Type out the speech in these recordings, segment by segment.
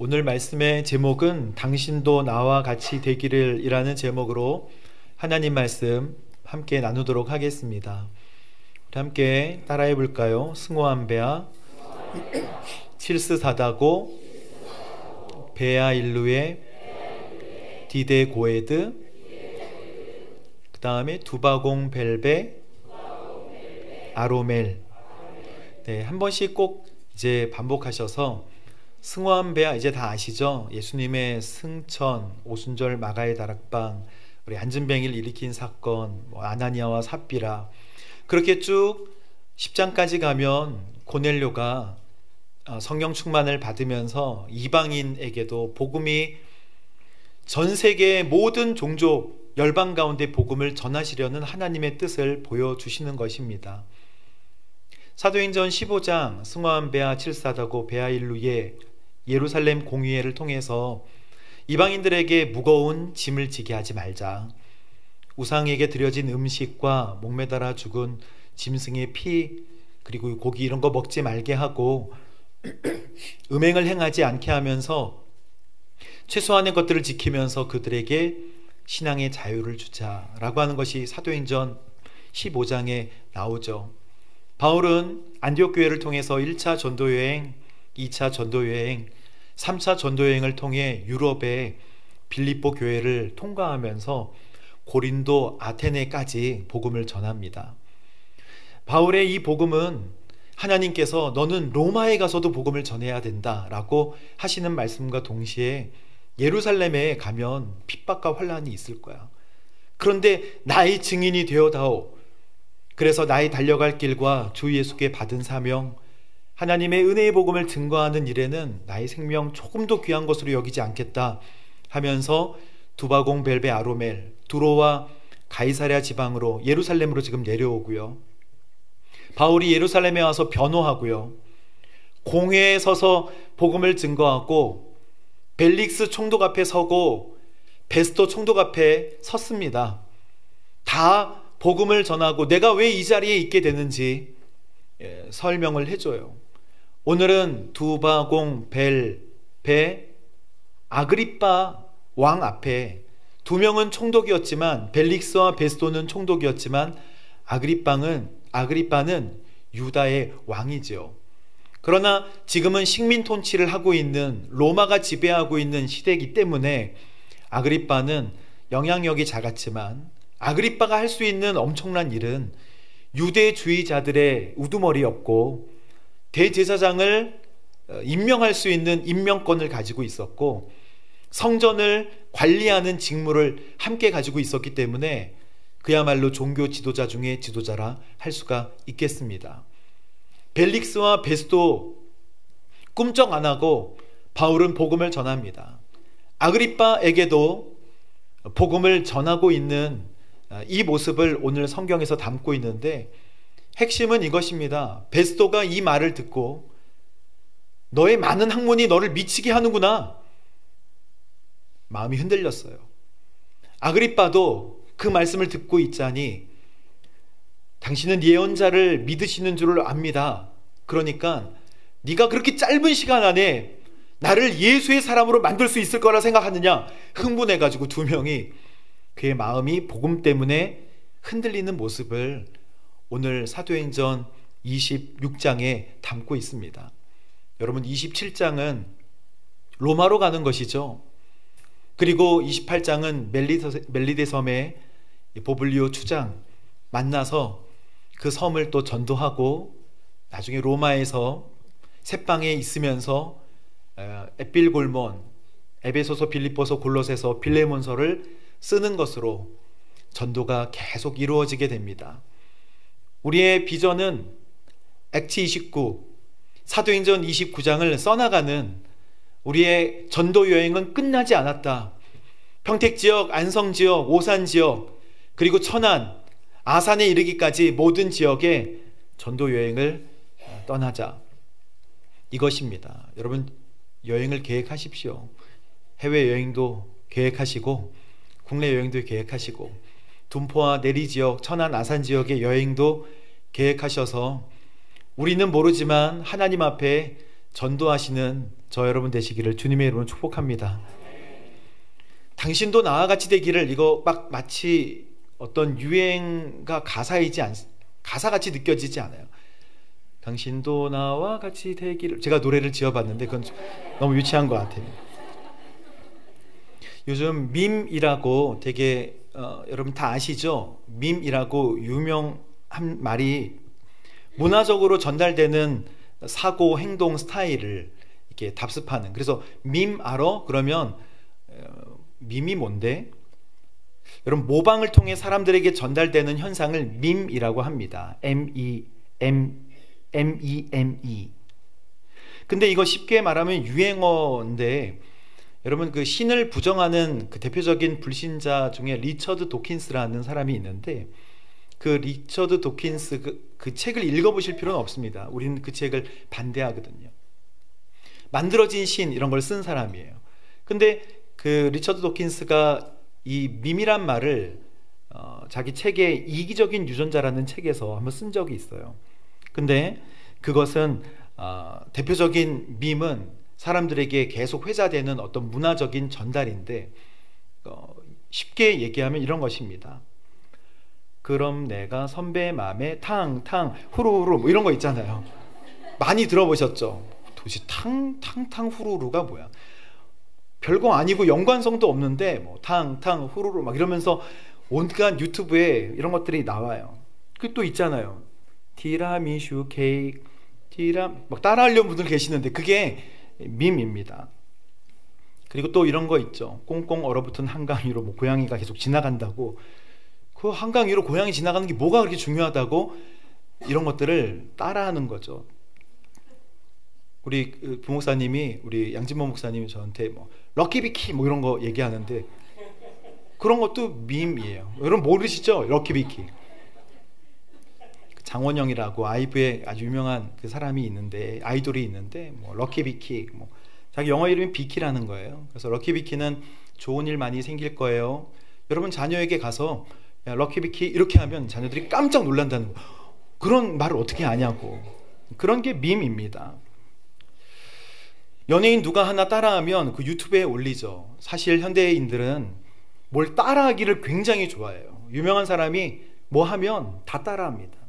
오늘 말씀의 제목은 당신도 나와 같이 되기를 이라는 제목으로 하나님 말씀 함께 나누도록 하겠습니다. 우리 함께 따라해 볼까요? 승호암배아 칠스사다고 베아일루에 디데고에드, 그 다음에 두바공 벨베 아로멜. 네, 한 번씩 꼭 이제 반복하셔서 승호암배아 이제 다 아시죠? 예수님의 승천, 오순절 마가의 다락방, 우리 안진뱅이를 일으킨 사건, 아나니아와 삽비라, 그렇게 쭉 10장까지 가면 고넬료가 성령 충만을 받으면서 이방인에게도 복음이 전 세계의 모든 종족 열방 가운데 복음을 전하시려는 하나님의 뜻을 보여주시는 것입니다. 사도행전 15장 승호암배아 칠사다고 베아일루에 예루살렘 공의회를 통해서 이방인들에게 무거운 짐을 지게 하지 말자, 우상에게 드려진 음식과 목매달아 죽은 짐승의 피 그리고 고기 이런 거 먹지 말게 하고 음행을 행하지 않게 하면서 최소한의 것들을 지키면서 그들에게 신앙의 자유를 주자라고 하는 것이 사도행전 15장에 나오죠. 바울은 안디옥 교회를 통해서 1차 전도여행, 2차 전도여행, 3차 전도여행을 통해 유럽의 빌립보 교회를 통과하면서 고린도, 아테네까지 복음을 전합니다. 바울의 이 복음은 하나님께서 너는 로마에 가서도 복음을 전해야 된다라고 하시는 말씀과 동시에 예루살렘에 가면 핍박과 환난이 있을 거야. 그런데 나의 증인이 되어다오. 그래서 나의 달려갈 길과 주 예수께 받은 사명, 하나님의 은혜의 복음을 증거하는 일에는 나의 생명 조금도 귀한 것으로 여기지 않겠다 하면서 두바공 벨베 아로멜, 두로와 가이사랴 지방으로 예루살렘으로 지금 내려오고요. 바울이 예루살렘에 와서 변호하고요. 공회에 서서 복음을 증거하고 벨릭스 총독 앞에 서고 베스토 총독 앞에 섰습니다. 다 복음을 전하고 내가 왜 이 자리에 있게 되는지 설명을 해줘요. 오늘은 두바공 벨베 아그리빠 왕 앞에 두 명은 총독이었지만, 벨릭스와 베스토는 총독이었지만 아그리빠는 유다의 왕이죠. 그러나 지금은 식민 통치를 하고 있는, 로마가 지배하고 있는 시대이기 때문에 아그리빠는 영향력이 작았지만, 아그리빠가 할 수 있는 엄청난 일은 유대주의자들의 우두머리였고 대제사장을 임명할 수 있는 임명권을 가지고 있었고 성전을 관리하는 직무를 함께 가지고 있었기 때문에 그야말로 종교 지도자 중에 지도자라 할 수가 있겠습니다. 벨릭스와 베스도 꿈쩍 안 하고 바울은 복음을 전합니다. 아그리빠에게도 복음을 전하고 있는 이 모습을 오늘 성경에서 담고 있는데, 핵심은 이것입니다. 베스도가 이 말을 듣고 너의 많은 학문이 너를 미치게 하는구나, 마음이 흔들렸어요. 아그리빠도 그 말씀을 듣고 있자니 당신은 예언자를 믿으시는 줄을 압니다. 그러니까 네가 그렇게 짧은 시간 안에 나를 예수의 사람으로 만들 수 있을 거라 생각하느냐, 흥분해가지고 두 명이 그의 마음이 복음 때문에 흔들리는 모습을 오늘 사도행전 26장에 담고 있습니다. 여러분, 27장은 로마로 가는 것이죠. 그리고 28장은 멜리데 섬의 보블리오 추장 만나서 그 섬을 또 전도하고 나중에 로마에서 새방에 있으면서 에필골몬, 에베소서, 빌립보서, 골로새서, 빌레몬서를 쓰는 것으로 전도가 계속 이루어지게 됩니다. 우리의 비전은 액트 29, 사도행전 29장을 써나가는 우리의 전도 여행은 끝나지 않았다. 평택지역, 안성지역, 오산지역, 그리고 천안, 아산에 이르기까지 모든 지역에 전도 여행을 떠나자, 이것입니다. 여러분, 여행을 계획하십시오. 해외여행도 계획하시고 국내 여행도 계획하시고 둔포와 내리지역, 천안, 아산 지역의 여행도 계획하셔서 우리는 모르지만 하나님 앞에 전도하시는 저 여러분 되시기를 주님의 이름으로 축복합니다. 당신도 나와 같이 되기를, 이거 막 마치 어떤 유행가 가사같이 느껴지지 않아요. 당신도 나와 같이 되기를. 제가 노래를 지어봤는데 그건 너무 유치한 것 같아요. 요즘 밈이라고 되게 여러분 다 아시죠? 밈이라고 유명한 말이 문화적으로 전달되는 사고, 행동, 스타일을 이렇게 답습하는. 그래서 밈 알아? 그러면 밈이 뭔데? 여러분, 모방을 통해 사람들에게 전달되는 현상을 밈이라고 합니다. M-E-M-E. 근데 이거 쉽게 말하면 유행어인데, 여러분 그 신을 부정하는 그 대표적인 불신자 중에 리처드 도킨스라는 사람이 있는데, 그 리처드 도킨스 그 책을 읽어보실 필요는 없습니다. 우리는 그 책을 반대하거든요. 만들어진 신 이런 걸 쓴 사람이에요. 근데 그 리처드 도킨스가 이 밈이란 말을 자기 책에 이기적인 유전자라는 책에서 한번 쓴 적이 있어요. 근데 그것은 대표적인 밈은 사람들에게 계속 회자되는 어떤 문화적인 전달인데, 쉽게 얘기하면 이런 것입니다. 그럼 내가 선배의 맘에 탕탕 후루후루 뭐 이런 거 있잖아요. 많이 들어보셨죠? 도대체 탕탕 후루루가 뭐야? 별거 아니고 연관성도 없는데 뭐 탕탕 후루루 막 이러면서 온갖 유튜브에 이런 것들이 나와요. 그 또 있잖아요. 티라미슈 케이크 막 따라하려는 분들 계시는데 그게 밈입니다. 그리고 또 이런 거 있죠. 꽁꽁 얼어붙은 한강 위로 뭐 고양이가 계속 지나간다고, 그 한강 위로 고양이 지나가는 게 뭐가 그렇게 중요하다고 이런 것들을 따라하는 거죠. 우리 부목사님이, 우리 양진모 목사님이 저한테 뭐 럭키비키 뭐 이런 거 얘기하는데 그런 것도 밈이에요. 여러분 모르시죠? 럭키비키. 장원영이라고 아이브의 아주 유명한 그 사람이 있는데, 아이돌이 있는데 뭐 럭키비키, 뭐 자기 영어 이름이 비키라는 거예요. 그래서 럭키비키는 좋은 일 많이 생길 거예요. 여러분 자녀에게 가서 야, 럭키비키 이렇게 하면 자녀들이 깜짝 놀란다는 거. 그런 말을 어떻게 아냐고. 그런 게 밈입니다. 연예인 누가 하나 따라하면 그 유튜브에 올리죠. 사실 현대인들은 뭘 따라하기를 굉장히 좋아해요. 유명한 사람이 뭐 하면 다 따라합니다.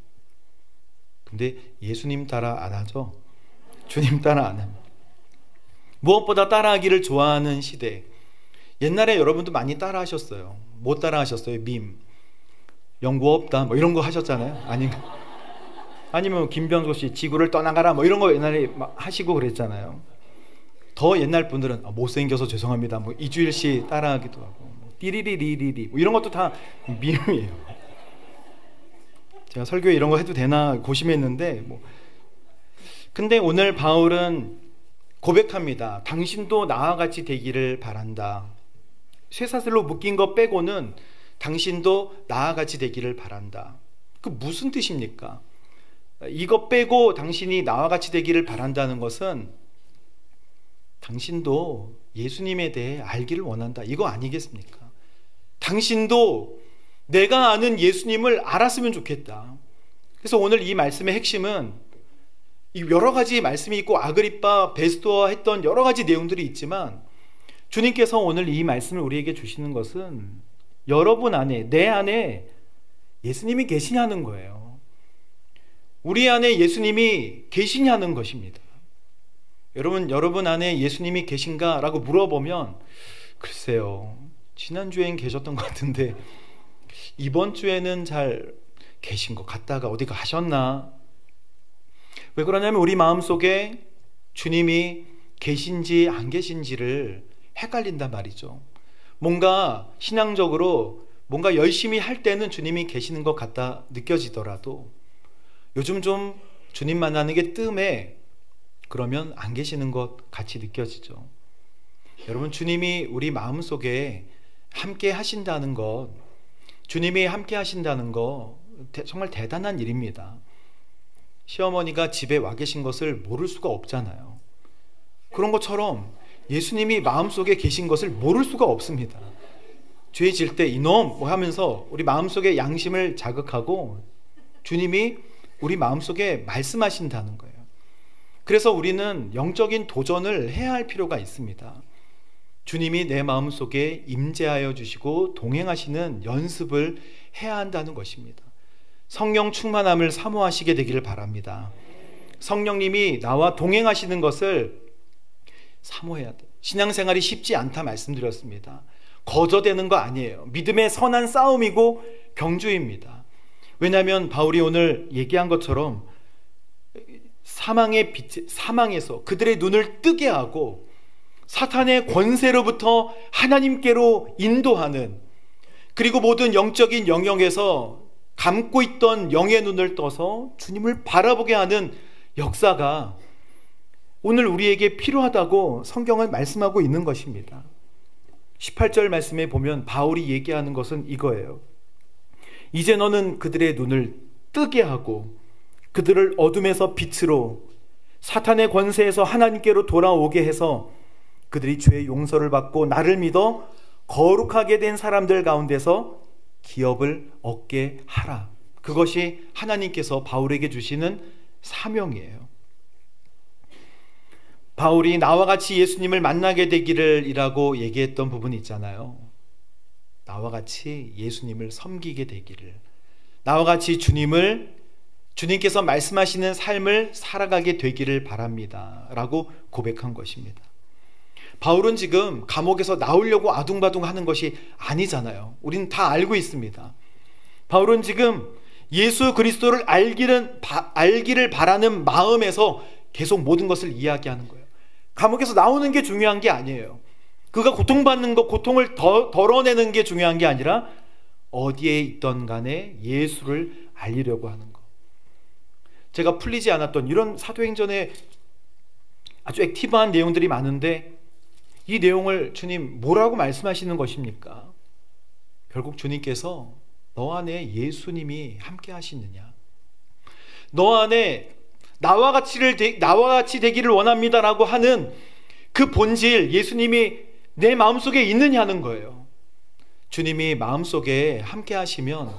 근데 예수님 따라 안 하죠. 주님 따라 안 합니다. 무엇보다 따라하기를 좋아하는 시대. 옛날에 여러분도 많이 따라 하셨어요. 뭐 따라 하셨어요? 밈. 연구 없다 뭐 이런 거 하셨잖아요. 아니면 김병조 씨 지구를 떠나가라 뭐 이런 거 옛날에 막 하시고 그랬잖아요. 더 옛날 분들은 못생겨서 죄송합니다 뭐 이주일 씨 따라하기도 하고, 뭐 띠리리리리리 뭐 이런 것도 다 밈이에요. 제가 설교에 이런 거 해도 되나 고심했는데 뭐. 근데 오늘 바울은 고백합니다. 당신도 나와 같이 되기를 바란다. 쇠사슬로 묶인 거 빼고는 당신도 나와 같이 되기를 바란다. 그 무슨 뜻입니까? 이거 빼고 당신이 나와 같이 되기를 바란다는 것은 당신도 예수님에 대해 알기를 원한다, 이거 아니겠습니까? 당신도 내가 아는 예수님을 알았으면 좋겠다. 그래서 오늘 이 말씀의 핵심은 여러 가지 말씀이 있고 아그리빠, 베스도와 했던 여러 가지 내용들이 있지만, 주님께서 오늘 이 말씀을 우리에게 주시는 것은 여러분 안에, 내 안에 예수님이 계시냐는 거예요. 우리 안에 예수님이 계시냐는 것입니다. 여러분 안에 예수님이 계신가? 라고 물어보면 글쎄요, 지난주엔 계셨던 것 같은데 이번 주에는 잘 계신 것 같다가 어디 가셨나? 왜 그러냐면 우리 마음속에 주님이 계신지 안 계신지를 헷갈린단 말이죠. 뭔가 신앙적으로 뭔가 열심히 할 때는 주님이 계시는 것 같다 느껴지더라도 요즘 좀 주님 만나는 게 뜸해, 그러면 안 계시는 것 같이 느껴지죠. 여러분, 주님이 우리 마음속에 함께 하신다는 것, 주님이 함께 하신다는 거 정말 대단한 일입니다. 시어머니가 집에 와 계신 것을 모를 수가 없잖아요. 그런 것처럼 예수님이 마음속에 계신 것을 모를 수가 없습니다. 죄 질 때 이놈 뭐 하면서 우리 마음속에 양심을 자극하고 주님이 우리 마음속에 말씀하신다는 거예요. 그래서 우리는 영적인 도전을 해야 할 필요가 있습니다. 주님이 내 마음속에 임재하여 주시고 동행하시는 연습을 해야 한다는 것입니다. 성령 충만함을 사모하시게 되기를 바랍니다. 성령님이 나와 동행하시는 것을 사모해야 돼요. 신앙생활이 쉽지 않다 말씀드렸습니다. 거저되는 거 아니에요. 믿음의 선한 싸움이고 경주입니다. 왜냐하면 바울이 오늘 얘기한 것처럼 사망의 빛, 사망에서 그들의 눈을 뜨게 하고 사탄의 권세로부터 하나님께로 인도하는, 그리고 모든 영적인 영역에서 감고 있던 영의 눈을 떠서 주님을 바라보게 하는 역사가 오늘 우리에게 필요하다고 성경은 말씀하고 있는 것입니다. 18절 말씀에 보면 바울이 얘기하는 것은 이거예요. 이제 너는 그들의 눈을 뜨게 하고 그들을 어둠에서 빛으로, 사탄의 권세에서 하나님께로 돌아오게 해서 그들이 죄의 용서를 받고 나를 믿어 거룩하게 된 사람들 가운데서 기업을 얻게 하라. 그것이 하나님께서 바울에게 주시는 사명이에요. 바울이 나와 같이 예수님을 만나게 되기를 이라고 얘기했던 부분이 있잖아요. 나와 같이 예수님을 섬기게 되기를, 나와 같이 주님께서 말씀하시는 삶을 살아가게 되기를 바랍니다 라고 고백한 것입니다. 바울은 지금 감옥에서 나오려고 아둥바둥 하는 것이 아니잖아요. 우리는 다 알고 있습니다. 바울은 지금 예수 그리스도를 알기를 바라는 마음에서 계속 모든 것을 이야기하는 거예요. 감옥에서 나오는 게 중요한 게 아니에요. 그가 고통받는 것, 고통을 덜어내는 게 중요한 게 아니라 어디에 있던 간에 예수를 알리려고 하는 것. 제가 풀리지 않았던 이런 사도행전에 아주 액티브한 내용들이 많은데 이 내용을 주님 뭐라고 말씀하시는 것입니까? 결국 주님께서 너 안에 예수님이 함께 하시느냐, 너 안에 나와 같이 되기를 원합니다라고 하는 그 본질, 예수님이 내 마음속에 있느냐는 거예요. 주님이 마음속에 함께 하시면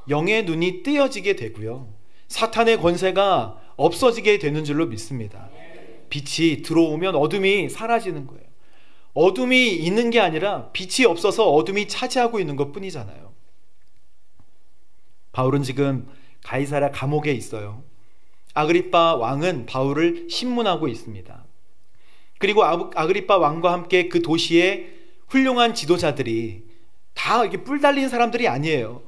영의 눈이 뜨여지게 되고요, 사탄의 권세가 없어지게 되는 줄로 믿습니다. 빛이 들어오면 어둠이 사라지는 거예요. 어둠이 있는 게 아니라 빛이 없어서 어둠이 차지하고 있는 것 뿐이잖아요. 바울은 지금 가이사랴 감옥에 있어요. 아그리빠 왕은 바울을 신문하고 있습니다. 그리고 아그리빠 왕과 함께 그 도시의 훌륭한 지도자들이 다 이렇게 뿔 달린 사람들이 아니에요.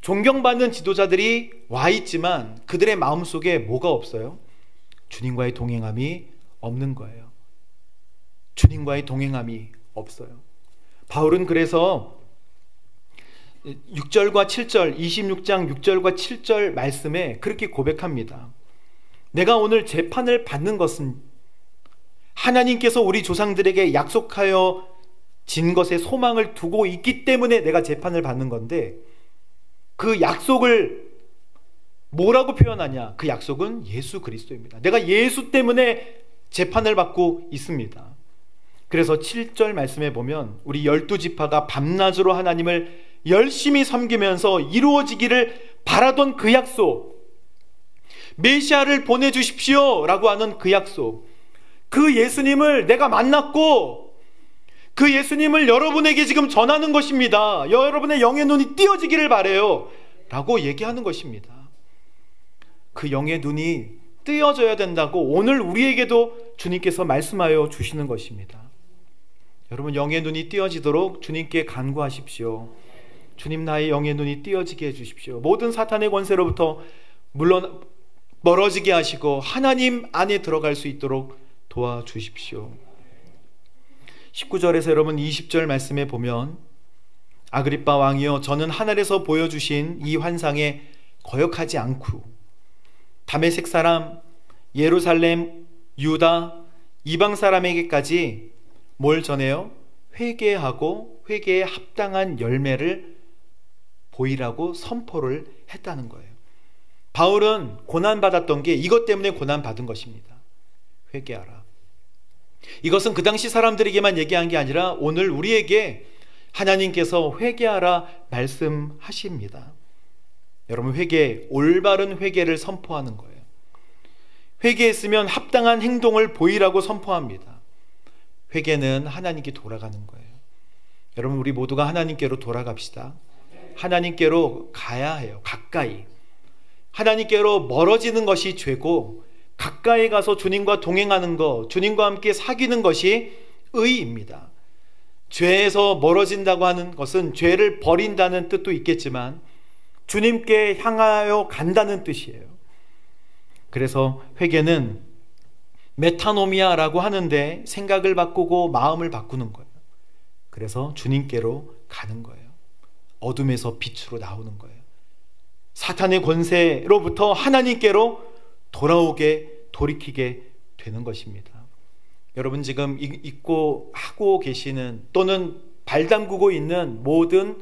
존경받는 지도자들이 와 있지만 그들의 마음속에 뭐가 없어요? 주님과의 동행함이 없는 거예요. 주님과의 동행함이 없어요. 바울은 그래서 6절과 7절, 26장 6절과 7절 말씀에 그렇게 고백합니다. 내가 오늘 재판을 받는 것은 하나님께서 우리 조상들에게 약속하여 진 것에 소망을 두고 있기 때문에 내가 재판을 받는 건데, 그 약속을 뭐라고 표현하냐? 그 약속은 예수 그리스도입니다. 내가 예수 때문에 재판을 받고 있습니다. 그래서 7절 말씀에 보면 우리 12지파가 밤낮으로 하나님을 열심히 섬기면서 이루어지기를 바라던 그 약속, 메시아를 보내주십시오 라고 하는 그 약속, 그 예수님을 내가 만났고 그 예수님을 여러분에게 지금 전하는 것입니다. 여러분의 영의 눈이 띄어지기를 바래요 라고 얘기하는 것입니다. 그 영의 눈이 띄어져야 된다고 오늘 우리에게도 주님께서 말씀하여 주시는 것입니다. 여러분, 영의 눈이 띄어지도록 주님께 간구하십시오. 주님, 나의 영의 눈이 띄어지게 해주십시오. 모든 사탄의 권세로부터 멀어지게 하시고 하나님 안에 들어갈 수 있도록 도와주십시오. 19절에서 여러분 20절 말씀에 보면 아그리빠 왕이여, 저는 하늘에서 보여주신 이 환상에 거역하지 않고 다메섹 사람, 예루살렘, 유다, 이방 사람에게까지 뭘 전해요? 회개하고 회개에 합당한 열매를 보이라고 선포를 했다는 거예요. 바울은 고난받았던 게 이것 때문에 고난받은 것입니다. 회개하라. 이것은 그 당시 사람들에게만 얘기한 게 아니라 오늘 우리에게 하나님께서 회개하라 말씀하십니다. 여러분, 회개, 올바른 회개를 선포하는 거예요. 회개했으면 합당한 행동을 보이라고 선포합니다. 회개는 하나님께 돌아가는 거예요. 여러분, 우리 모두가 하나님께로 돌아갑시다. 하나님께로 가야 해요. 가까이. 하나님께로 멀어지는 것이 죄고, 가까이 가서 주님과 동행하는 것, 주님과 함께 사귀는 것이 의입니다. 죄에서 멀어진다고 하는 것은 죄를 버린다는 뜻도 있겠지만 주님께 향하여 간다는 뜻이에요. 그래서 회개는 메타노미아라고 하는데 생각을 바꾸고 마음을 바꾸는 거예요. 그래서 주님께로 가는 거예요. 어둠에서 빛으로 나오는 거예요. 사탄의 권세로부터 하나님께로 돌이키게 되는 것입니다. 여러분, 지금 잊고 하고 계시는 또는 발담그고 있는 모든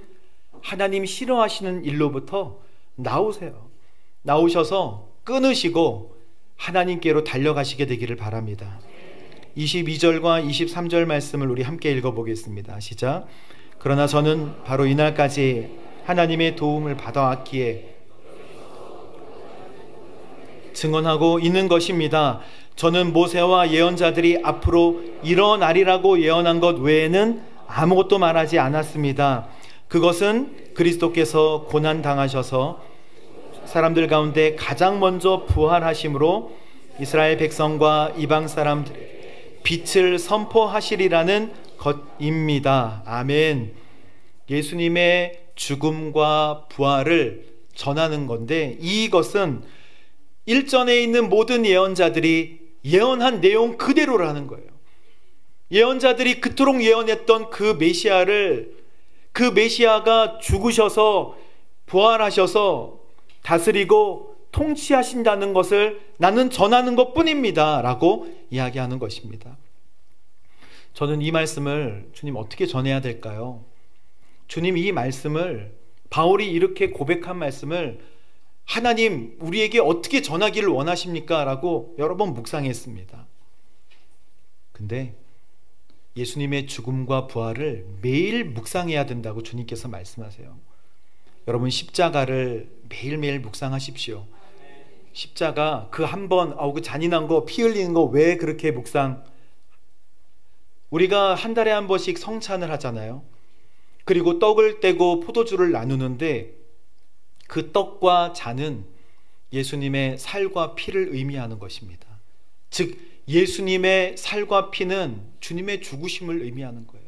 하나님 싫어하시는 일로부터 나오세요. 나오셔서 끊으시고 하나님께로 달려가시게 되기를 바랍니다. 22절과 23절 말씀을 우리 함께 읽어보겠습니다. 시작. 그러나 저는 바로 이날까지 하나님의 도움을 받아왔기에 증언하고 있는 것입니다. 저는 모세와 예언자들이 앞으로 일어나리라고 예언한 것 외에는 아무것도 말하지 않았습니다. 그것은 그리스도께서 고난당하셔서 사람들 가운데 가장 먼저 부활하심으로 이스라엘 백성과 이방 사람들의 빛을 선포하시리라는 것입니다. 아멘. 예수님의 죽음과 부활을 전하는 건데, 이것은 일전에 있는 모든 예언자들이 예언한 내용 그대로라는 거예요. 예언자들이 그토록 예언했던 그 메시아가 죽으셔서 부활하셔서 다스리고 통치하신다는 것을 나는 전하는 것뿐입니다 라고 이야기하는 것입니다. 저는 이 말씀을 주님 어떻게 전해야 될까요? 주님, 이 말씀을, 바울이 이렇게 고백한 말씀을 하나님 우리에게 어떻게 전하기를 원하십니까? 라고 여러 번 묵상했습니다. 근데 예수님의 죽음과 부활을 매일 묵상해야 된다고 주님께서 말씀하세요. 여러분, 십자가를 매일매일 묵상하십시오. 십자가 그 한 번, 그 잔인한 거, 피 흘리는 거 왜 그렇게 우리가 한 달에 한 번씩 성찬을 하잖아요. 그리고 떡을 떼고 포도주를 나누는데 그 떡과 잔은 예수님의 살과 피를 의미하는 것입니다. 즉 예수님의 살과 피는 주님의 죽으심을 의미하는 거예요.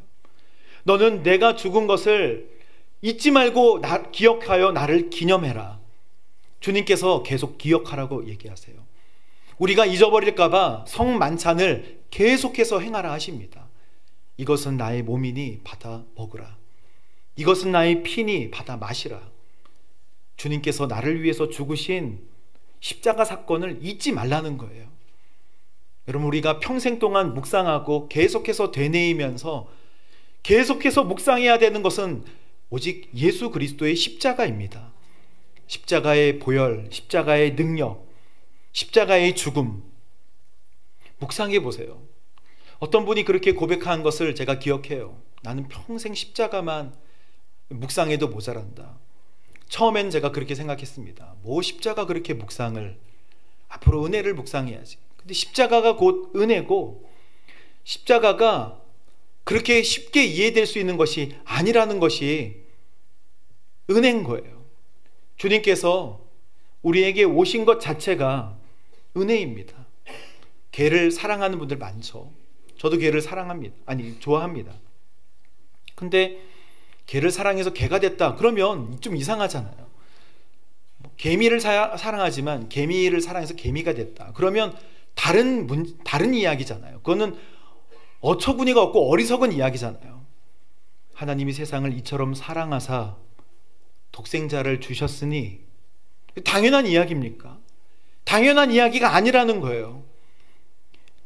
너는 내가 죽은 것을 잊지 말고 기억하여 나를 기념해라. 주님께서 계속 기억하라고 얘기하세요. 우리가 잊어버릴까 봐 성만찬을 계속해서 행하라 하십니다. 이것은 나의 몸이니 받아 먹으라. 이것은 나의 피니 받아 마시라. 주님께서 나를 위해서 죽으신 십자가 사건을 잊지 말라는 거예요. 여러분, 우리가 평생 동안 묵상하고 계속해서 되뇌이면서 계속해서 묵상해야 되는 것은 오직 예수 그리스도의 십자가입니다. 십자가의 보혈, 십자가의 능력, 십자가의 죽음. 묵상해 보세요. 어떤 분이 그렇게 고백한 것을 제가 기억해요. 나는 평생 십자가만 묵상해도 모자란다. 처음엔 제가 그렇게 생각했습니다. 뭐 십자가 그렇게 묵상을, 앞으로 은혜를 묵상해야지. 근데 십자가가 곧 은혜고, 십자가가 그렇게 쉽게 이해될 수 있는 것이 아니라는 것이 은혜인 거예요. 주님께서 우리에게 오신 것 자체가 은혜입니다. 개를 사랑하는 분들 많죠. 저도 개를 좋아합니다. 근데 개를 사랑해서 개가 됐다 그러면 좀 이상하잖아요. 개미를 사랑하지만 개미를 사랑해서 개미가 됐다 그러면 다른 이야기잖아요. 그거는 어처구니가 없고 어리석은 이야기잖아요. 하나님이 세상을 이처럼 사랑하사 독생자를 주셨으니 당연한 이야기입니까? 당연한 이야기가 아니라는 거예요.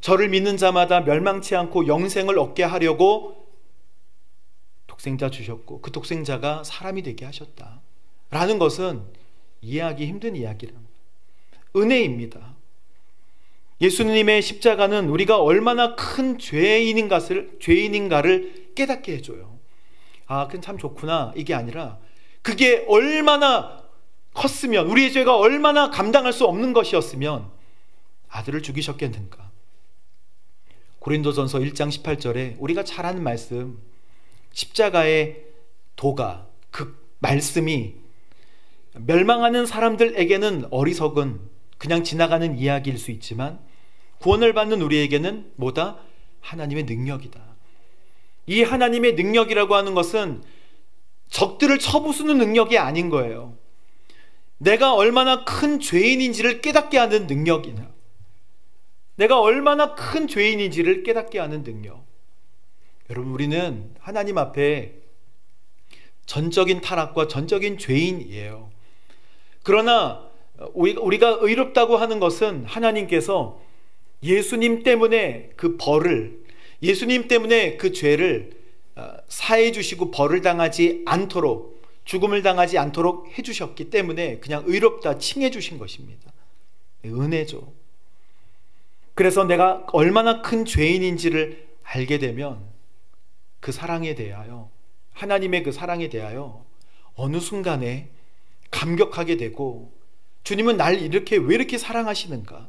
저를 믿는 자마다 멸망치 않고 영생을 얻게 하려고 독생자 주셨고 그 독생자가 사람이 되게 하셨다 라는 것은 이해하기 힘든 이야기랍니다. 은혜입니다. 예수님의 십자가는 우리가 얼마나 큰 죄인인가를 깨닫게 해줘요. 아, 그건 참 좋구나 이게 아니라 그게 얼마나 컸으면, 우리의 죄가 얼마나 감당할 수 없는 것이었으면 아들을 죽이셨겠는가? 고린도전서 1장 18절에 우리가 잘 아는 말씀, 십자가의 도가, 그 말씀이 멸망하는 사람들에게는 어리석은 그냥 지나가는 이야기일 수 있지만 구원을 받는 우리에게는 뭐다? 하나님의 능력이다. 이 하나님의 능력이라고 하는 것은 적들을 쳐부수는 능력이 아닌 거예요. 내가 얼마나 큰 죄인인지를 깨닫게 하는 능력이냐, 내가 얼마나 큰 죄인인지를 깨닫게 하는 능력. 여러분, 우리는 하나님 앞에 전적인 타락과 전적인 죄인이에요. 그러나 우리가 의롭다고 하는 것은 하나님께서 예수님 때문에 그 벌을, 예수님 때문에 그 죄를 사해 주시고 벌을 당하지 않도록, 죽음을 당하지 않도록 해주셨기 때문에 그냥 의롭다 칭해 주신 것입니다. 은혜죠. 그래서 내가 얼마나 큰 죄인인지를 알게 되면 그 사랑에 대하여, 하나님의 그 사랑에 대하여 어느 순간에 감격하게 되고, 주님은 날 이렇게 왜 이렇게 사랑하시는가?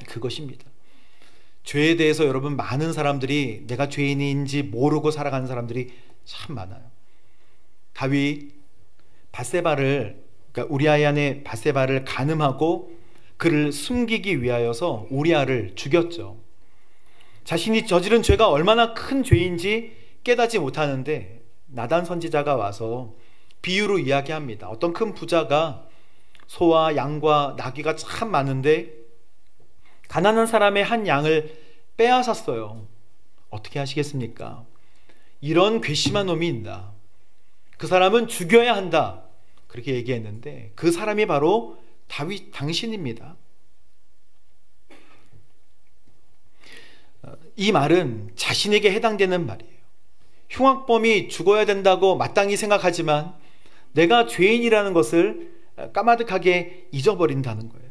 그것입니다. 죄에 대해서 여러분, 많은 사람들이 내가 죄인인지 모르고 살아가는 사람들이 참 많아요. 다윗 밧세바를, 그러니까 우리아의 아내 밧세바를 간음하고 그를 숨기기 위하여서 우리아를 죽였죠. 자신이 저지른 죄가 얼마나 큰 죄인지 깨닫지 못하는데 나단 선지자가 와서 비유로 이야기합니다. 어떤 큰 부자가 소와 양과 나귀가 참 많은데 가난한 사람의 한 양을 빼앗았어요. 어떻게 하시겠습니까? 이런 괘씸한 놈이 있나, 그 사람은 죽여야 한다, 그렇게 얘기했는데 그 사람이 바로 다윗 당신입니다. 이 말은 자신에게 해당되는 말이에요. 흉악범이 죽어야 된다고 마땅히 생각하지만 내가 죄인이라는 것을 까마득하게 잊어버린다는 거예요.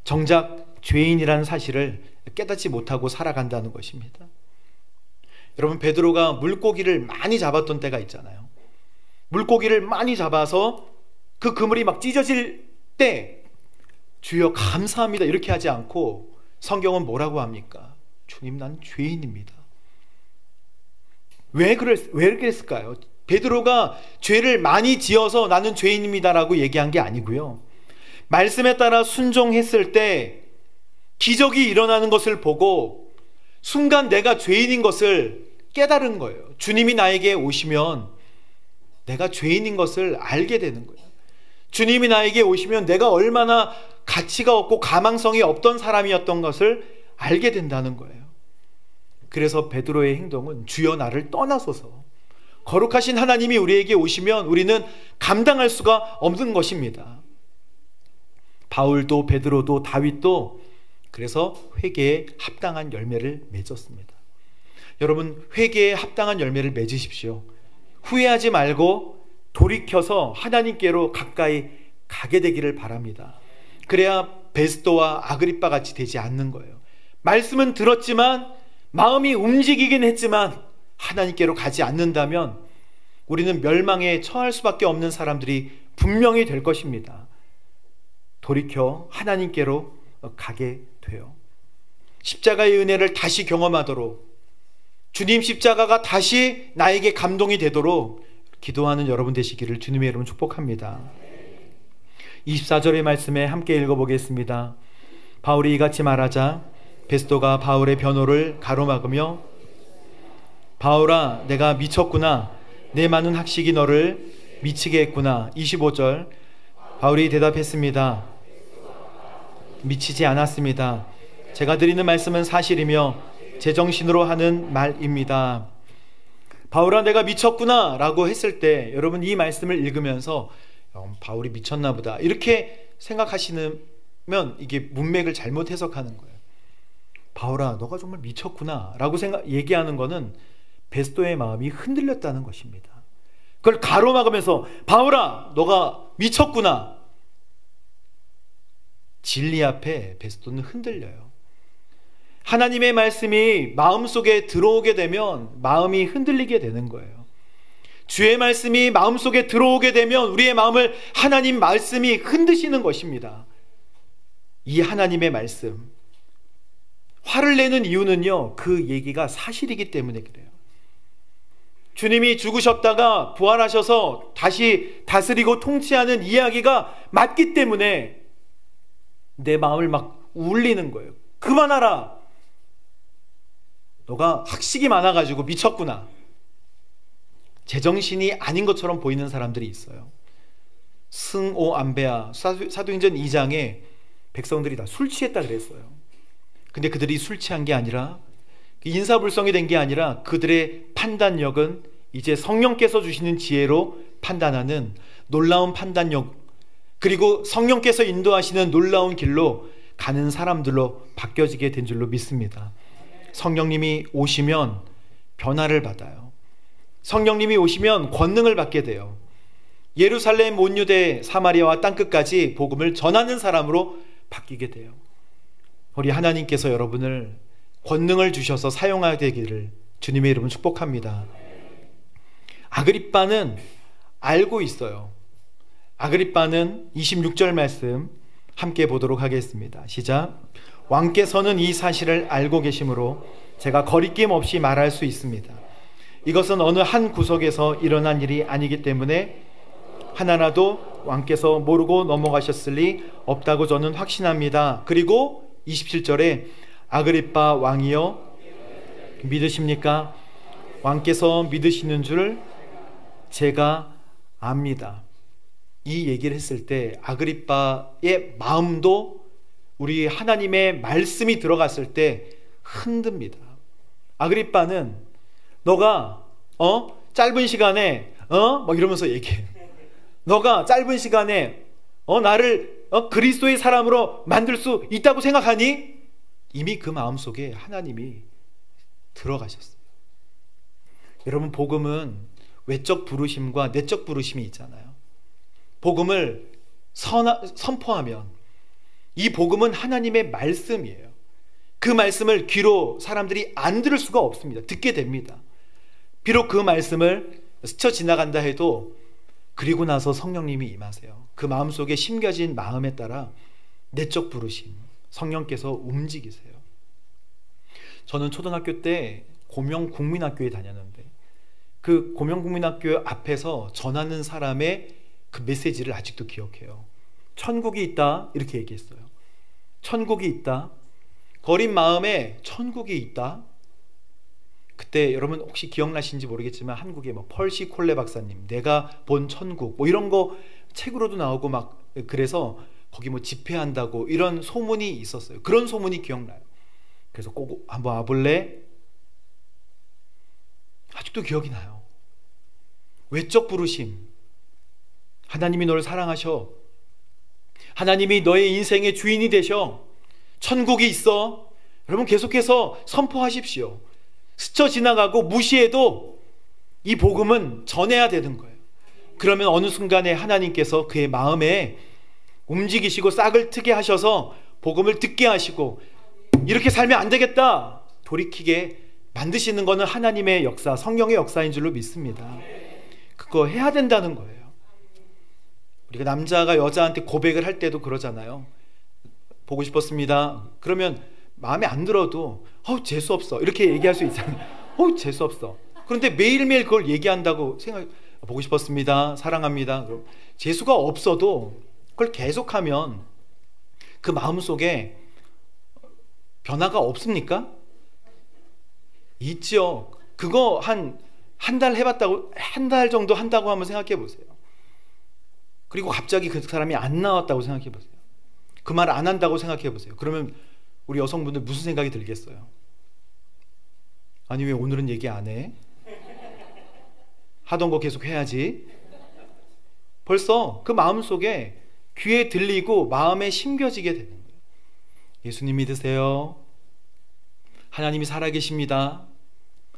정작 죄인이라는 사실을 깨닫지 못하고 살아간다는 것입니다. 여러분, 베드로가 물고기를 많이 잡았던 때가 있잖아요. 물고기를 많이 잡아서 그 그물이 막 찢어질 때 주여 감사합니다 이렇게 하지 않고 성경은 뭐라고 합니까? 주님, 난 죄인입니다. 왜 그랬을까요? 베드로가 죄를 많이 지어서 나는 죄인입니다라고 얘기한 게 아니고요, 말씀에 따라 순종했을 때 기적이 일어나는 것을 보고 순간 내가 죄인인 것을 깨달은 거예요. 주님이 나에게 오시면 내가 죄인인 것을 알게 되는 거예요. 주님이 나에게 오시면 내가 얼마나 가치가 없고 가망성이 없던 사람이었던 것을 알게 된다는 거예요. 그래서 베드로의 행동은 주여 나를 떠나소서, 거룩하신 하나님이 우리에게 오시면 우리는 감당할 수가 없는 것입니다. 바울도 베드로도 다윗도 그래서 회개에 합당한 열매를 맺었습니다. 여러분, 회개에 합당한 열매를 맺으십시오. 후회하지 말고 돌이켜서 하나님께로 가까이 가게 되기를 바랍니다. 그래야 베스도와 아그리빠 같이 되지 않는 거예요. 말씀은 들었지만 마음이 움직이긴 했지만 하나님께로 가지 않는다면 우리는 멸망에 처할 수밖에 없는 사람들이 분명히 될 것입니다. 돌이켜 하나님께로 가게 돼요. 십자가의 은혜를 다시 경험하도록, 주님 십자가가 다시 나에게 감동이 되도록 기도하는 여러분 되시기를 주님의 이름으로 축복합니다. 24절의 말씀에 함께 읽어보겠습니다. 바울이 이같이 말하자 베스도가 바울의 변호를 가로막으며 바울아, 내가 미쳤구나. 내 많은 학식이 너를 미치게 했구나. 25절, 바울이 대답했습니다. 미치지 않았습니다. 제가 드리는 말씀은 사실이며 제정신으로 하는 말입니다. 바울아, 내가 미쳤구나 라고 했을 때 여러분, 이 말씀을 읽으면서 바울이 미쳤나 보다 이렇게 생각하시면 이게 문맥을 잘못 해석하는 거예요. 바울아, 너가 정말 미쳤구나 라고 얘기하는 거는 베스도의 마음이 흔들렸다는 것입니다. 그걸 가로막으면서 바울아, 너가 미쳤구나. 진리 앞에 베스도는 흔들려요. 하나님의 말씀이 마음속에 들어오게 되면 마음이 흔들리게 되는 거예요. 주의 말씀이 마음속에 들어오게 되면 우리의 마음을 하나님 말씀이 흔드시는 것입니다. 이 하나님의 말씀, 화를 내는 이유는요, 그 얘기가 사실이기 때문에 그래요. 주님이 죽으셨다가 부활하셔서 다시 다스리고 통치하는 이야기가 맞기 때문에 내 마음을 막 울리는 거예요. 그만하라. 너가 학식이 많아가지고 미쳤구나. 제정신이 아닌 것처럼 보이는 사람들이 있어요. 승오 안배아 사도행전 2장에 백성들이 다 술 취했다 그랬어요. 근데 그들이 술 취한 게 아니라, 인사불성이 된 게 아니라 그들의 판단력은 이제 성령께서 주시는 지혜로 판단하는 놀라운 판단력, 그리고 성령께서 인도하시는 놀라운 길로 가는 사람들로 바뀌어지게 된 줄로 믿습니다. 성령님이 오시면 변화를 받아요. 성령님이 오시면 권능을 받게 돼요. 예루살렘, 온 유대, 사마리아와 땅끝까지 복음을 전하는 사람으로 바뀌게 돼요. 우리 하나님께서 여러분을 권능을 주셔서 사용하게 되기를 주님의 이름으로 축복합니다. 아그리빠는 알고 있어요. 아그리빠는 26절 말씀 함께 보도록 하겠습니다. 시작. 왕께서는 이 사실을 알고 계시므로 제가 거리낌 없이 말할 수 있습니다. 이것은 어느 한 구석에서 일어난 일이 아니기 때문에 하나라도 왕께서 모르고 넘어가셨을 리 없다고 저는 확신합니다. 그리고 27절에 아그리빠 왕이여 믿으십니까? 왕께서 믿으시는 줄 제가 압니다. 이 얘기를 했을 때 아그리빠의 마음도 우리 하나님의 말씀이 들어갔을 때 흔듭니다. 아그리빠는 너가 짧은 시간에 막 이러면서 얘기해요. 너가 짧은 시간에 나를 그리스도의 사람으로 만들 수 있다고 생각하니? 이미 그 마음속에 하나님이 들어가셨어요. 여러분, 복음은 외적 부르심과 내적 부르심이 있잖아요. 복음을 선포하면 이 복음은 하나님의 말씀이에요. 그 말씀을 귀로 사람들이 안 들을 수가 없습니다. 듣게 됩니다. 비록 그 말씀을 스쳐 지나간다 해도 그리고 나서 성령님이 임하세요. 그 마음속에 심겨진 마음에 따라 내적 부르심, 성령께서 움직이세요. 저는 초등학교 때 고명국민학교에 다녔는데 그 고명국민학교 앞에서 전하는 사람의 그 메시지를 아직도 기억해요. 천국이 있다 이렇게 얘기했어요. 천국이 있다. 거린 마음에 천국이 있다. 그때 여러분 혹시 기억나신지 모르겠지만 한국의 펄시 콜레 박사님 내가 본 천국 이런 거 책으로도 나오고 막 그래서 거기 집회한다고 이런 소문이 있었어요. 그런 소문이 기억나요. 그래서 꼭 한번 와볼래? 아직도 기억이 나요. 외적 부르심. 하나님이 너를 사랑하셔. 하나님이 너의 인생의 주인이 되셔. 천국이 있어. 여러분 계속해서 선포하십시오. 스쳐 지나가고 무시해도 이 복음은 전해야 되는 거예요. 그러면 어느 순간에 하나님께서 그의 마음에 움직이시고 싹을 트게 하셔서 복음을 듣게 하시고 이렇게 살면 안 되겠다 돌이키게 만드시는 것은 하나님의 역사, 성령의 역사인 줄로 믿습니다. 그거 해야 된다는 거예요. 우리가 남자가 여자한테 고백을 할 때도 그러잖아요. 보고 싶었습니다. 그러면 마음에 안 들어도 재수없어 이렇게 얘기할 수 있잖아요. 재수없어. 그런데 매일매일 그걸 얘기한다고 보고 싶었습니다. 사랑합니다. 재수가 없어도 그걸 계속하면 그 마음속에 변화가 없습니까? 있죠. 그거 한 달 해봤다고, 한 달 정도 한다고 한번 생각해 보세요. 그리고 갑자기 그 사람이 안 나왔다고 생각해 보세요. 그 말 안 한다고 생각해 보세요. 그러면 우리 여성분들 무슨 생각이 들겠어요? 아니 왜 오늘은 얘기 안 해? 하던 거 계속 해야지. 벌써 그 마음속에 귀에 들리고 마음에 심겨지게 되는 거예요. 예수님 믿으세요? 하나님이 살아계십니다.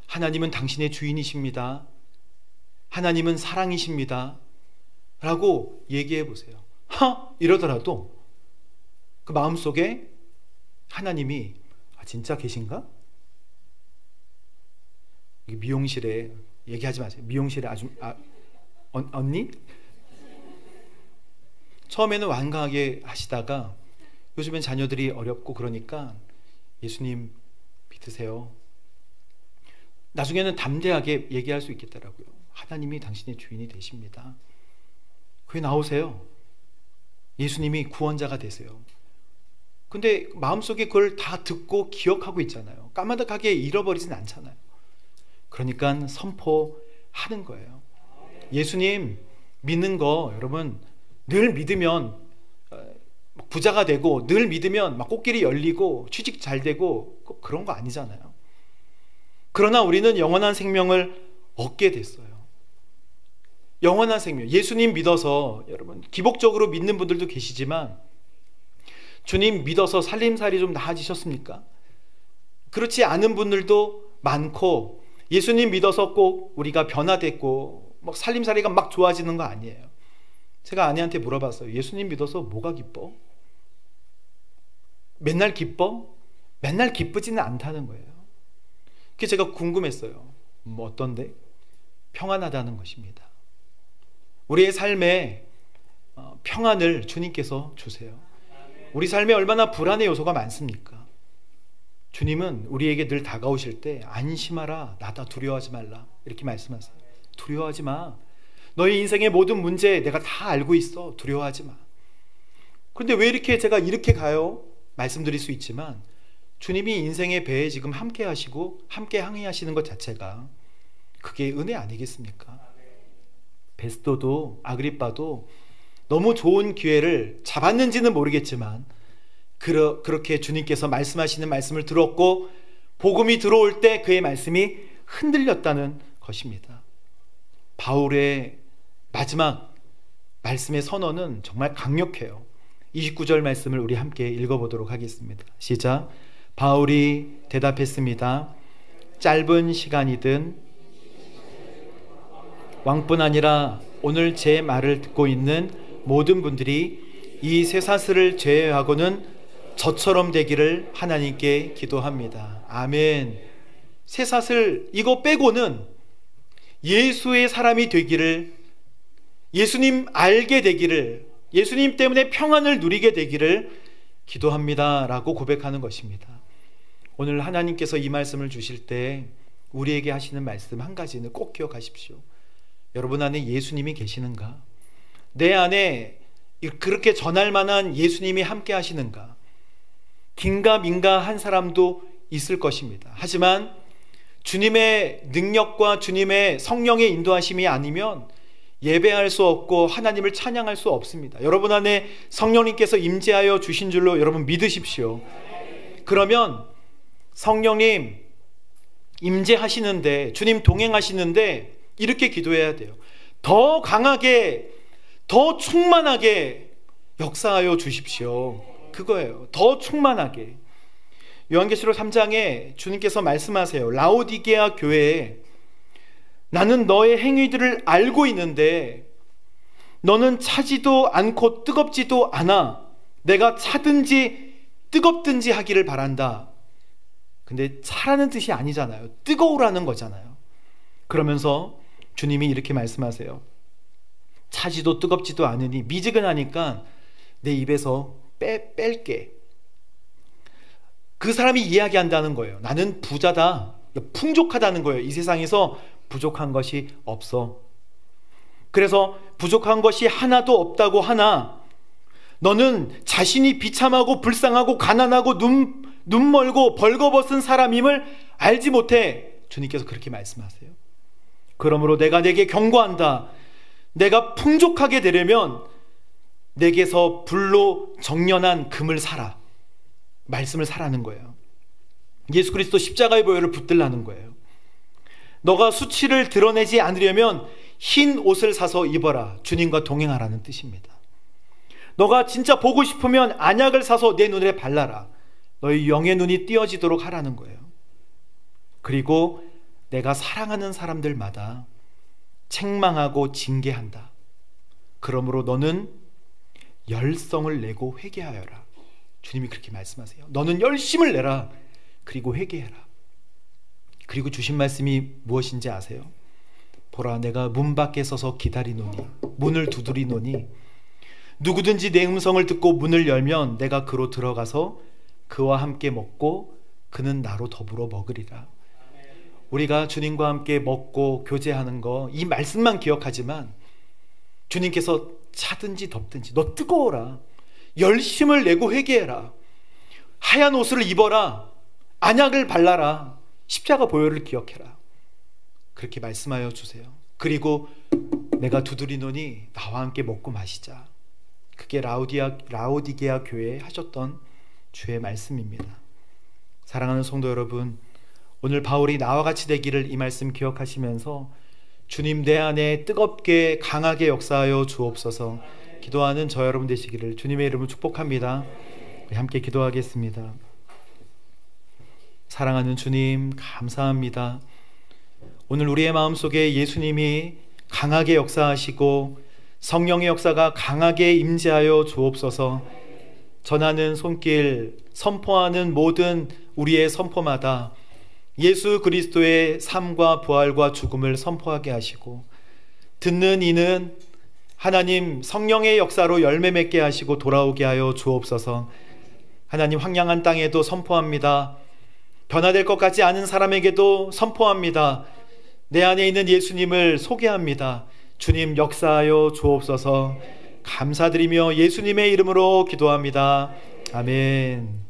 하나님은 당신의 주인이십니다. 하나님은 사랑이십니다. 라고 얘기해 보세요. 이러더라도 그 마음속에 하나님이 진짜 계신가? 미용실에 얘기하지 마세요. 미용실에 언니? 처음에는 완강하게 하시다가 요즘엔 자녀들이 어렵고 그러니까 예수님 믿으세요. 나중에는 담대하게 얘기할 수 있겠더라고요. 하나님이 당신의 주인이 되십니다. 그게 나오세요. 예수님이 구원자가 되세요. 근데 마음속에 그걸 다 듣고 기억하고 있잖아요. 까마득하게 잃어버리진 않잖아요. 그러니까 선포하는 거예요. 예수님 믿는 거 여러분 늘 믿으면 부자가 되고, 늘 믿으면 막 꽃길이 열리고 취직 잘 되고 꼭 그런 거 아니잖아요. 그러나 우리는 영원한 생명을 얻게 됐어요. 영원한 생명. 예수님 믿어서 여러분 기복적으로 믿는 분들도 계시지만 주님 믿어서 살림살이 좀 나아지셨습니까? 그렇지 않은 분들도 많고, 예수님 믿어서 꼭 우리가 변화됐고 막 살림살이가 막 좋아지는 거 아니에요. 제가 아내한테 물어봤어요. 예수님 믿어서 뭐가 기뻐? 맨날 기뻐? 맨날 기쁘지는 않다는 거예요. 그게 제가 궁금했어요. 뭐 어떤데? 평안하다는 것입니다. 우리의 삶에 평안을 주님께서 주세요. 우리 삶에 얼마나 불안의 요소가 많습니까? 주님은 우리에게 늘 다가오실 때 안심하라, 나다, 두려워하지 말라 이렇게 말씀하세요. 두려워하지 마. 너의 인생의 모든 문제 내가 다 알고 있어. 두려워하지 마. 그런데 왜 이렇게 제가 이렇게 가요? 말씀드릴 수 있지만 주님이 인생의 배에 지금 함께 하시고 함께 항해하시는 것 자체가 그게 은혜 아니겠습니까? 베스도도 아그리빠도 너무 좋은 기회를 잡았는지는 모르겠지만 그렇게 주님께서 말씀하시는 말씀을 들었고 복음이 들어올 때 그의 말씀이 흔들렸다는 것입니다. 바울의 마지막 말씀의 선언은 정말 강력해요. 29절 말씀을 우리 함께 읽어보도록 하겠습니다. 시작. 바울이 대답했습니다. 짧은 시간이든 왕뿐 아니라 오늘 제 말을 듣고 있는 모든 분들이 이 쇠사슬을 제외하고는 저처럼 되기를 하나님께 기도합니다. 아멘. 쇠사슬 이거 빼고는 예수의 사람이 되기를, 예수님 알게 되기를, 예수님 때문에 평안을 누리게 되기를 기도합니다 라고 고백하는 것입니다. 오늘 하나님께서 이 말씀을 주실 때 우리에게 하시는 말씀 한 가지는 꼭 기억하십시오. 여러분 안에 예수님이 계시는가? 내 안에 그렇게 전할 만한 예수님이 함께 하시는가? 긴가민가 한 사람도 있을 것입니다. 하지만 주님의 능력과 주님의 성령의 인도하심이 아니면 예배할 수 없고 하나님을 찬양할 수 없습니다. 여러분 안에 성령님께서 임재하여 주신 줄로 여러분 믿으십시오. 그러면 성령님 임재하시는데, 주님 동행하시는데 이렇게 기도해야 돼요. 더 강하게, 더 충만하게 역사하여 주십시오. 그거예요. 더 충만하게. 요한계시록 3장에 주님께서 말씀하세요. 라오디게아 교회에 나는 너의 행위들을 알고 있는데 너는 차지도 않고 뜨겁지도 않아. 내가 차든지 뜨겁든지 하기를 바란다. 근데 차라는 뜻이 아니잖아요. 뜨거우라는 거잖아요. 그러면서 주님이 이렇게 말씀하세요. 차지도 뜨겁지도 않으니 미지근하니까 내 입에서 뺄게. 그 사람이 이야기한다는 거예요. 나는 부자다, 풍족하다는 거예요. 이 세상에서 부족한 것이 없어. 그래서 부족한 것이 하나도 없다고 하나 너는 자신이 비참하고 불쌍하고 가난하고 눈 멀고 벌거벗은 사람임을 알지 못해. 주님께서 그렇게 말씀하세요. 그러므로 내가 내게 경고한다. 내가 풍족하게 되려면 내게서 불로 정련한 금을 사라. 말씀을 사라는 거예요. 예수 그리스도 십자가의 보혈을 붙들라는 거예요. 너가 수치를 드러내지 않으려면 흰 옷을 사서 입어라. 주님과 동행하라는 뜻입니다. 너가 진짜 보고 싶으면 안약을 사서 내 눈에 발라라. 너희 영의 눈이 띄어지도록 하라는 거예요. 그리고 내가 사랑하는 사람들마다 책망하고 징계한다. 그러므로 너는 열성을 내고 회개하여라. 주님이 그렇게 말씀하세요. 너는 열심을 내라. 그리고 회개해라. 그리고 주신 말씀이 무엇인지 아세요? 보라, 내가 문 밖에 서서 기다리노니, 문을 두드리노니 누구든지 내 음성을 듣고 문을 열면 내가 그로 들어가서 그와 함께 먹고 그는 나로 더불어 먹으리라. 우리가 주님과 함께 먹고 교제하는 거, 이 말씀만 기억하지만 주님께서 차든지 덥든지 너 뜨거워라, 열심을 내고 회개해라, 하얀 옷을 입어라, 안약을 발라라, 십자가 보혈을 기억해라, 그렇게 말씀하여 주세요. 그리고 내가 두드리노니 나와 함께 먹고 마시자. 그게 라오디게아 교회에 하셨던 주의 말씀입니다. 사랑하는 성도 여러분, 오늘 바울이 나와 같이 되기를 이 말씀 기억하시면서 주님 내 안에 뜨겁게 강하게 역사하여 주옵소서 기도하는 저 여러분 되시기를 주님의 이름으로 축복합니다. 함께 기도하겠습니다. 사랑하는 주님, 감사합니다. 오늘 우리의 마음속에 예수님이 강하게 역사하시고 성령의 역사가 강하게 임재하여 주옵소서. 전하는 손길, 선포하는 모든 우리의 선포마다 예수 그리스도의 삶과 부활과 죽음을 선포하게 하시고, 듣는 이는 하나님 성령의 역사로 열매 맺게 하시고 돌아오게 하여 주옵소서. 하나님, 황량한 땅에도 선포합니다. 변화될 것 같지 않은 사람에게도 선포합니다. 내 안에 있는 예수님을 소개합니다. 주님 역사하여 주옵소서. 감사드리며 예수님의 이름으로 기도합니다. 아멘.